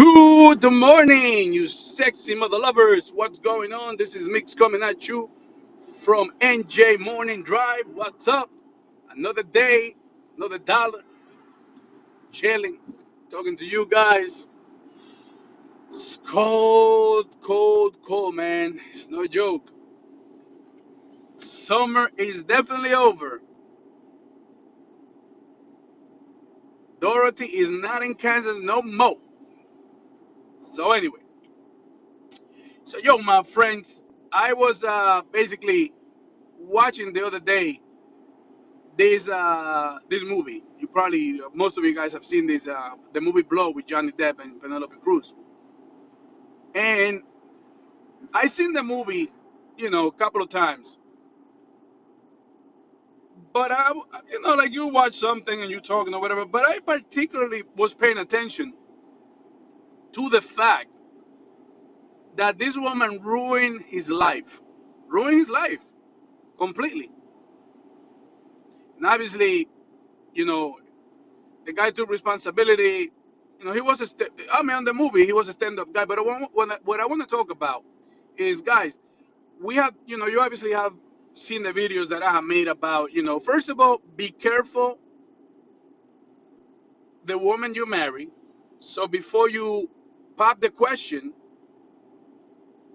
Good morning, you sexy mother lovers. What's going on? This is Mix coming at you from NJ Morning Drive. What's up? Another day, another dollar, chilling, talking to you guys. It's cold, cold, cold, man. It's no joke. Summer is definitely over. Dorothy is not in Kansas no more. So anyway, my friends, I was basically watching the other day this movie. You probably most of you guys have seen this the movie Blow with Johnny Depp and Penelope Cruz. And I seen the movie, a couple of times. But like you watch something and you talking or whatever. But I particularly was paying attention to the fact that this woman ruined his life completely. And obviously, you know, the guy took responsibility. He was on the movie, he was a stand-up guy. But what I want to talk about is, guys, we have, you obviously have seen the videos that I have made about, first of all, be careful the woman you marry. So before you pop the question,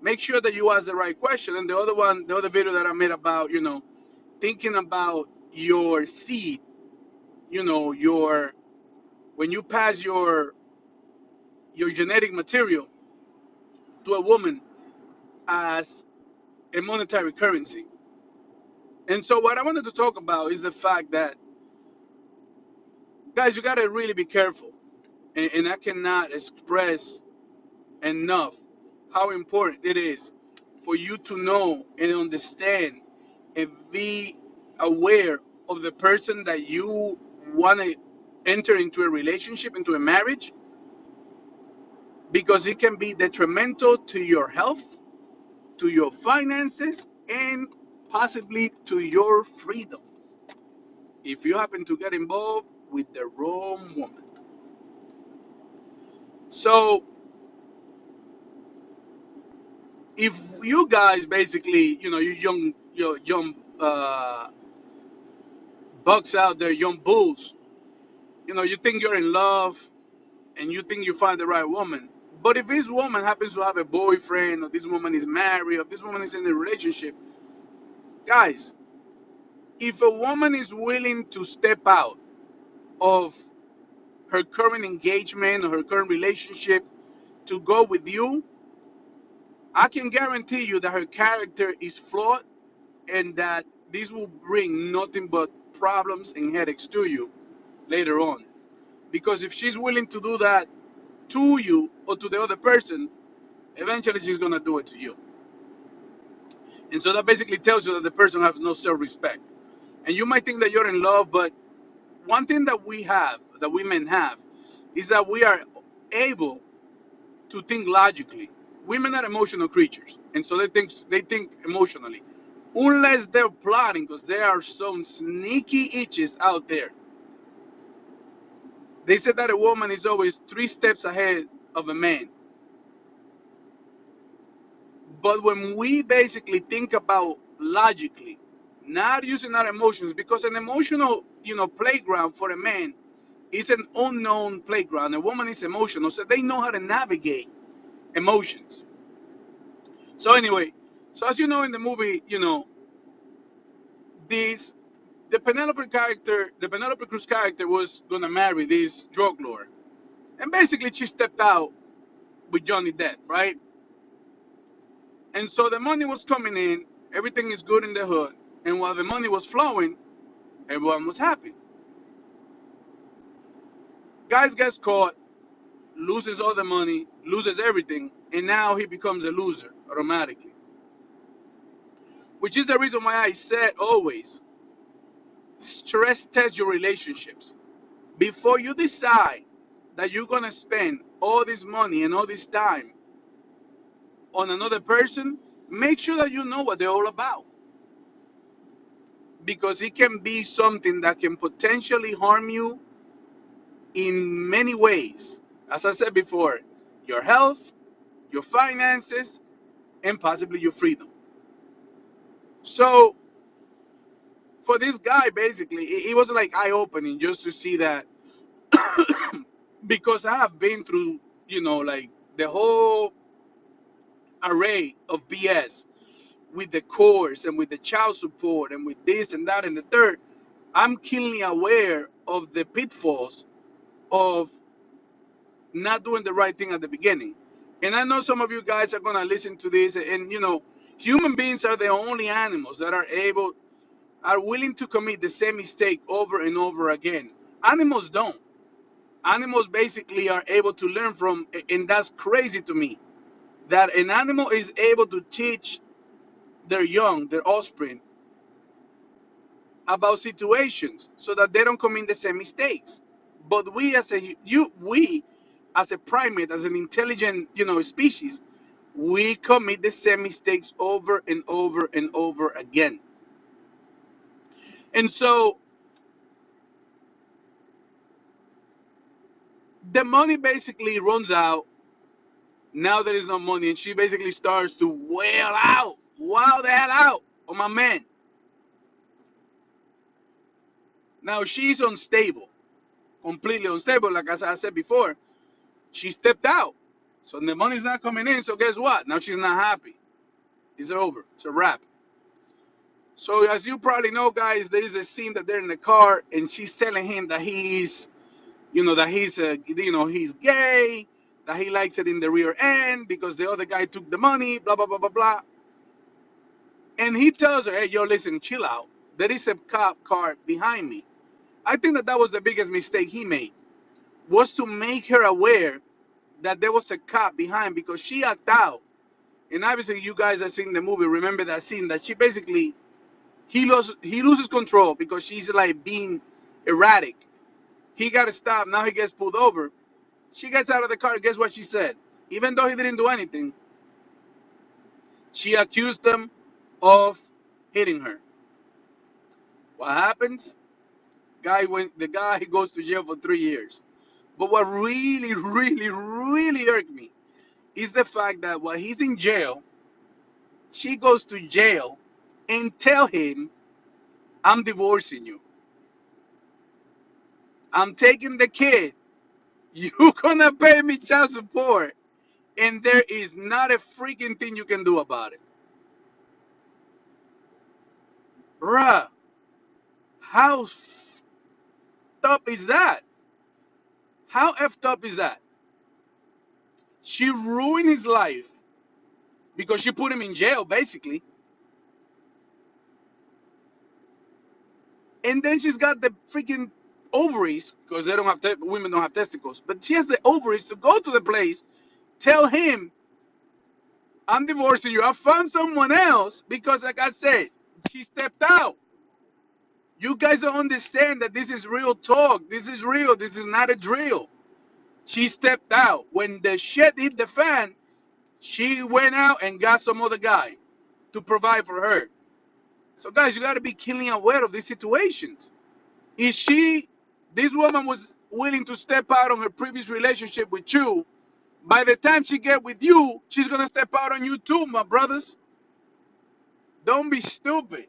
make sure that you ask the right question. And the other video that I made about, thinking about your seed, your when you pass your genetic material to a woman as a monetary currency. And so what I wanted to talk about is the fact that, guys, you got to really be careful. And I cannot express enough how important it is for you to know and understand and be aware of the person that you want to enter into a relationship, into a marriage, because it can be detrimental to your health, to your finances, and possibly to your freedom if you happen to get involved with the wrong woman. So if you guys basically, you young bucks out there, young bulls, you think you're in love and you think you find the right woman. But if this woman happens to have a boyfriend, or this woman is married, or this woman is in a relationship, guys, if a woman is willing to step out of her current engagement or her current relationship to go with you, I can guarantee you that her character is flawed and that this will bring nothing but problems and headaches to you later on. Because if she's willing to do that to you or to the other person, eventually she's going to do it to you. And so that basically tells you that the person has no self-respect. And you might think that you're in love, but one thing that we have, that women have, is that we are able to think logically. Women are emotional creatures, and so they think emotionally, unless they're plotting, because there are some sneaky itches out there. They said that a woman is always 3 steps ahead of a man. But when we basically think about logically, not using our emotions, because an emotional, playground for a man is an unknown playground. A woman is emotional, so they know how to navigate emotions. So anyway, so as you know in the movie, this the Penelope Cruz character was gonna marry this drug lord, and basically she stepped out with Johnny Depp, right? And so the money was coming in, everything is good in the hood, and while the money was flowing, everyone was happy. Guys gets caught, loses all the money, loses everything, and now he becomes a loser automatically. Which is the reason why I said always stress test your relationships before you decide that you're gonna spend all this money and all this time on another person. Make sure that you know what they're all about, because it can be something that can potentially harm you in many ways. As I said before, your health, your finances, and possibly your freedom. So for this guy, basically, it was like eye opening just to see that because I have been through, like the whole array of BS with the course and with the child support and with this and that and the third. I'm keenly aware of the pitfalls of not doing the right thing at the beginning. And I know some of you guys are going to listen to this, and human beings are the only animals that are willing to commit the same mistake over and over again. Animals don't. Animals basically are able to learn from, and that's crazy to me, that an animal is able to teach their young, their offspring, about situations so that they don't commit the same mistakes. But we as a primate, as an intelligent, species, we commit the same mistakes over and over and over again. And so the money basically runs out. Now there is no money, and she basically starts to wail the hell out on my man. Now she's unstable, completely unstable. Like as I said before, she stepped out, so the money's not coming in. So guess what? Now she's not happy. It's over. It's a wrap. So as you probably know, guys, there is a scene that they're in the car, and she's telling him that he's gay, that he likes it in the rear end because the other guy took the money, blah blah blah blah blah. And he tells her, "Hey, yo, listen, chill out. There is a cop car behind me." I think that was the biggest mistake he made, was to make her aware that there was a cop behind, because she acted out. And obviously, you guys have seen the movie. Remember that scene that she basically he loses control because she's like being erratic. He got to stop. Now he gets pulled over. She gets out of the car. Guess what she said? Even though he didn't do anything, she accused him of hitting her. What happens? The guy goes to jail for 3 years. But what really, really, really irked me is the fact that while he's in jail, she goes to jail and tell him, "I'm divorcing you. I'm taking the kid. You're gonna pay me child support, and there is not a freaking thing you can do about it." Bruh, how effed up is that? How effed up is that? She ruined his life because she put him in jail, basically. And then she's got the freaking ovaries, because they don't have women don't have testicles, but she has the ovaries to go to the place, tell him, "I'm divorcing you. I found someone else," because, like I said, she stepped out. You guys don't understand that this is real talk. This is real. This is not a drill. She stepped out. When the shit hit the fan, she went out and got some other guy to provide for her. So, guys, you got to be keenly aware of these situations. Is this woman was willing to step out on her previous relationship with you. By the time she get with you, she's gonna step out on you too, my brothers. Don't be stupid.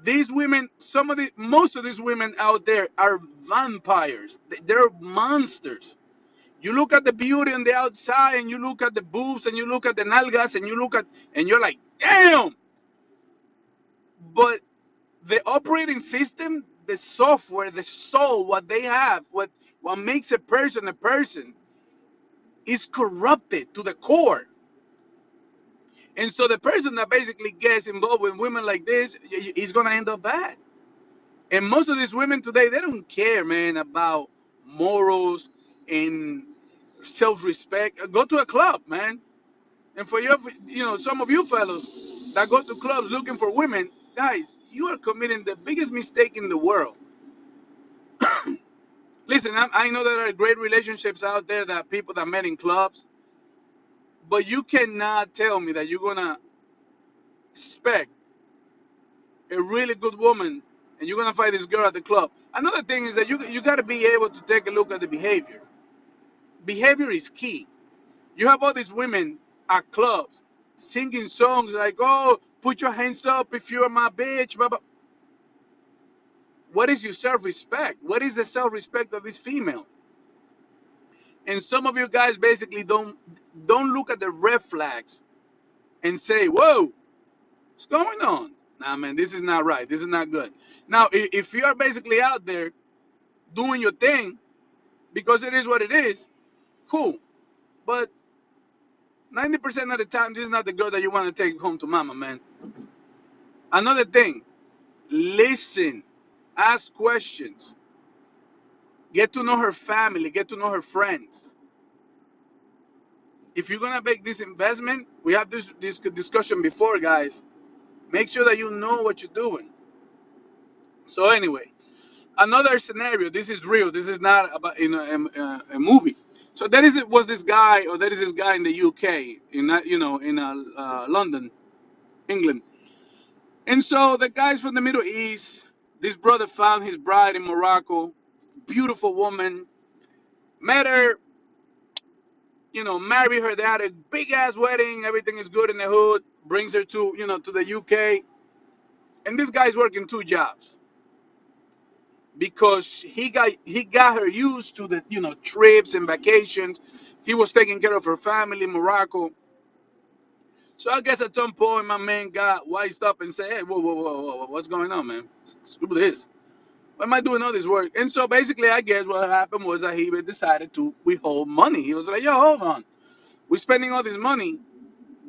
These women, most of these women out there are vampires. They're monsters. You look at the beauty on the outside, and you look at the boobs, and you look at the nalgas, and you're like, damn. But the operating system, the software, the soul, what they have, what makes a person is corrupted to the core. And so the person that basically gets involved with women like this is gonna end up bad. And most of these women today, they don't care, man, about morals and self-respect. Go to a club, man. And for some of you fellows that go to clubs looking for women, guys, you are committing the biggest mistake in the world. Listen, I know there are great relationships out there that people that met in clubs, but you cannot tell me that you're gonna expect a really good woman and you're gonna find this girl at the club. Another thing is that you got to be able to take a look at the behavior. behavior is key. You have all these women at clubs singing songs like, "Oh, put your hands up if you're my bitch." Blah, blah. What is your self-respect? What is the self-respect of this female? And some of you guys basically don't look at the red flags and say, "Whoa, what's going on?" Nah, man, this is not right. This is not good. Now, if you are basically out there doing your thing because it is what it is, cool. But 90% of the time, this is not the girl that you want to take home to mama, man. Another thing, listen, ask questions, get to know her family, get to know her friends. If you're gonna make this investment, we have this discussion before, guys. Make sure that you know what you're doing. So anyway, another scenario. This is real. This is not about in a movie. So was this guy, or there is this guy in the UK, in in London, England. And so the guys from the Middle East, this brother found his bride in Morocco, beautiful woman, met her, married her. They had a big ass wedding. Everything is good in the hood. Brings her to, to the UK. And this guy's working two jobs because he got her used to the, trips and vacations. He was taking care of her family in Morocco. So I guess at some point my man got wised up and said, "Hey, whoa, whoa, whoa, whoa, whoa, what's going on, man? Screw this. Why am I doing all this work?" And so basically, I guess what happened was that he decided to withhold money. He was like, "Yo, hold on. We're spending all this money,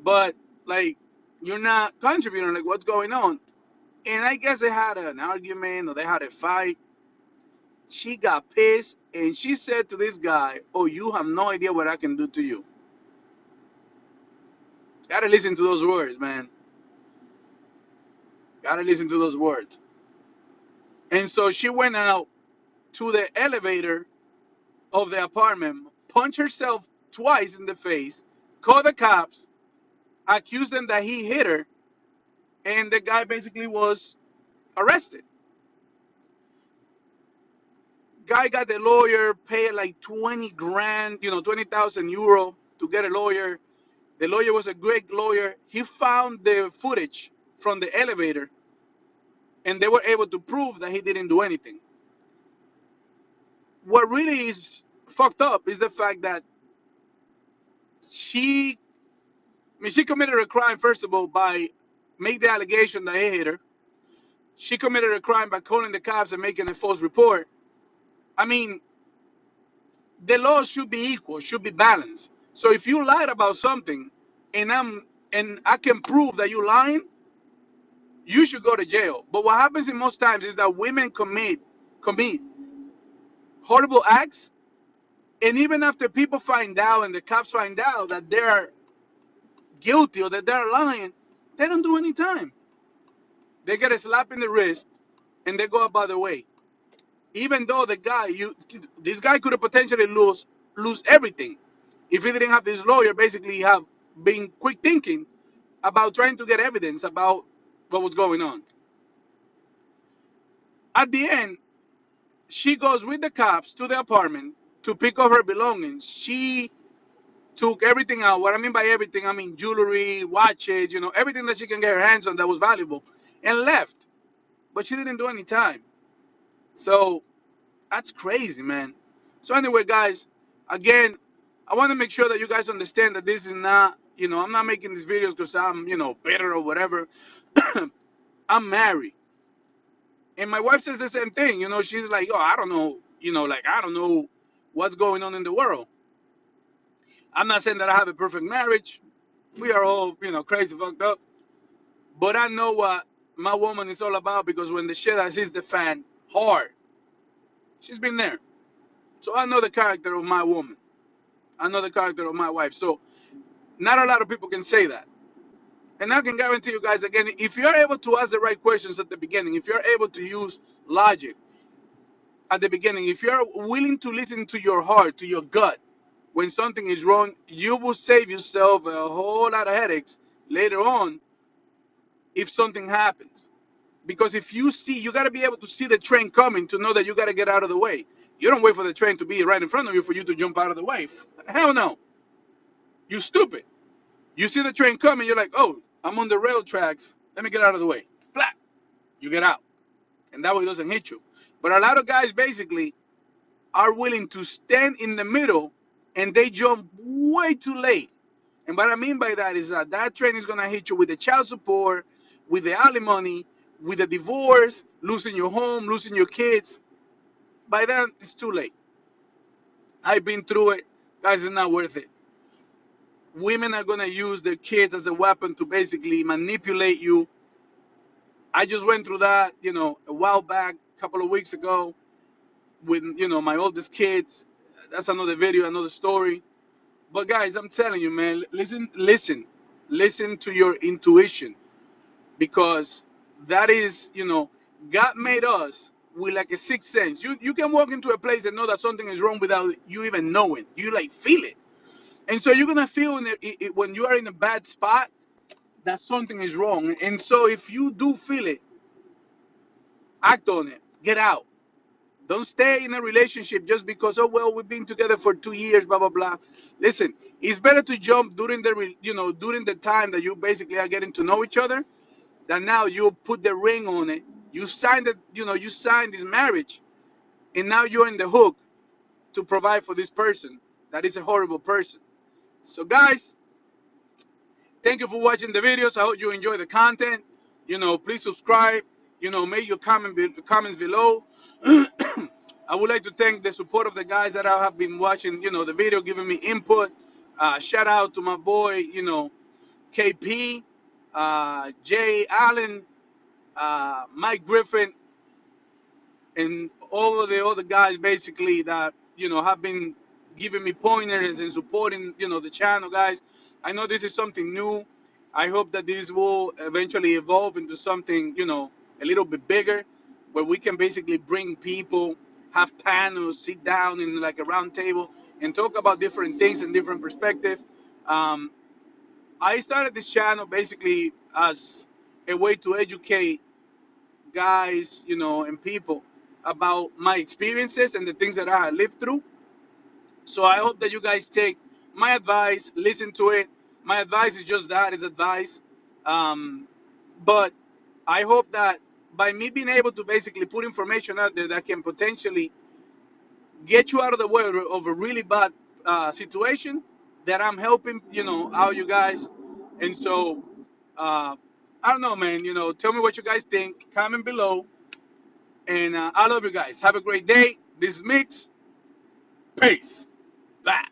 but like, you're not contributing. Like, what's going on?" And I guess they had an argument or they had a fight. She got pissed and she said to this guy, "Oh, you have no idea what I can do to you." Gotta listen to those words, man. Gotta listen to those words. And so she went out to the elevator of the apartment, punched herself twice in the face, called the cops, accused them that he hit her, and the guy basically was arrested. Guy got the lawyer, paid like 20 grand, 20,000 euro to get a lawyer. The lawyer was a great lawyer. He found the footage from the elevator, and they were able to prove that he didn't do anything. What really is fucked up is the fact that she, I mean, she committed a crime, first of all, by make the allegation that he hit her. She committed a crime by calling the cops and making a false report. I mean, the law should be equal, should be balanced. So if you lied about something, and I can prove that you lying, you should go to jail. But what happens in most times is that women commit horrible acts, and even after people find out and the cops find out that they're guilty or that they're lying, they don't do any time. They get a slap in the wrist and they go about their way. Even though this guy could have potentially lose everything if he didn't have this lawyer basically have been quick thinking about trying to get evidence about what was going on. At the end, she goes with the cops to the apartment to pick up her belongings. She took everything out. What I mean by everything, I mean jewelry, watches, everything that she can get her hands on that was valuable, and left. But she didn't do any time. So that's crazy, man. So anyway, guys, again, I want to make sure that you guys understand that this is not, I'm not making these videos because I'm, bitter or whatever. I'm married. And my wife says the same thing. She's like, "Oh, I don't know, like, I don't know what's going on in the world." I'm not saying that I have a perfect marriage. We are all, crazy fucked up. But I know what my woman is all about because when the shit that hits the fan hard, she's been there. So I know the character of my woman. I know the character of my wife. So not a lot of people can say that. And I can guarantee you guys again, if you're able to ask the right questions at the beginning, if you're able to use logic at the beginning, if you're willing to listen to your heart, to your gut, when something is wrong, you will save yourself a whole lot of headaches later on if something happens. Because if you got to be able to see the train coming to know that you got to get out of the way. You don't wait for the train to be right in front of you for you to jump out of the way. Hell no. You stupid. You see the train coming, you're like, oh, I'm on the rail tracks. Let me get out of the way. Flat. You get out. And that way it doesn't hit you. But a lot of guys basically are willing to stand in the middle and they jump way too late. And what I mean by that is that that train is going to hit you with the child support, with the alimony, with the divorce, losing your home, losing your kids. By then, it's too late. I've been through it. Guys, it's not worth it. Women are going to use their kids as a weapon to basically manipulate you. I just went through that, a while back, a couple of weeks ago, with, my oldest kids. That's another video, another story. But guys, I'm telling you, man, listen to your intuition, because that is, God made us with like a sixth sense. You can walk into a place and know that something is wrong without you even knowing. You like feel it, and so you're gonna feel when you are in a bad spot that something is wrong. And so if you do feel it, act on it. Get out. Don't stay in a relationship just because, oh well, we've been together for 2 years, blah blah blah. Listen, it's better to jump during during the time that you basically are getting to know each other, than now you put the ring on it. You signed it, you signed this marriage, and now you're in the hook to provide for this person that is a horrible person. So guys, thank you for watching the videos. I hope you enjoy the content. Please subscribe. Make your comments below. I would like to thank the support of the guys that I have been watching, the video, giving me input. Shout out to my boy, KP, Jay Allen, Mike Griffin, and all of the other guys basically that have been giving me pointers and supporting the channel. Guys, I know this is something new. I hope that this will eventually evolve into something a little bit bigger, where we can basically bring people, have panels, sit down in like a round table and talk about different things and different perspectives. um, I started this channel basically as a way to educate guys, and people about my experiences and the things that I have lived through. So I hope that you guys take my advice, listen to it. My advice is just that, it's advice. Um, but I hope that by me being able to basically put information out there that can potentially get you out of the way of a really bad situation, that I'm helping, out you guys. And so, I don't know, man, tell me what you guys think. Comment below. And I love you guys. Have a great day. This is Mix. Peace. Bye.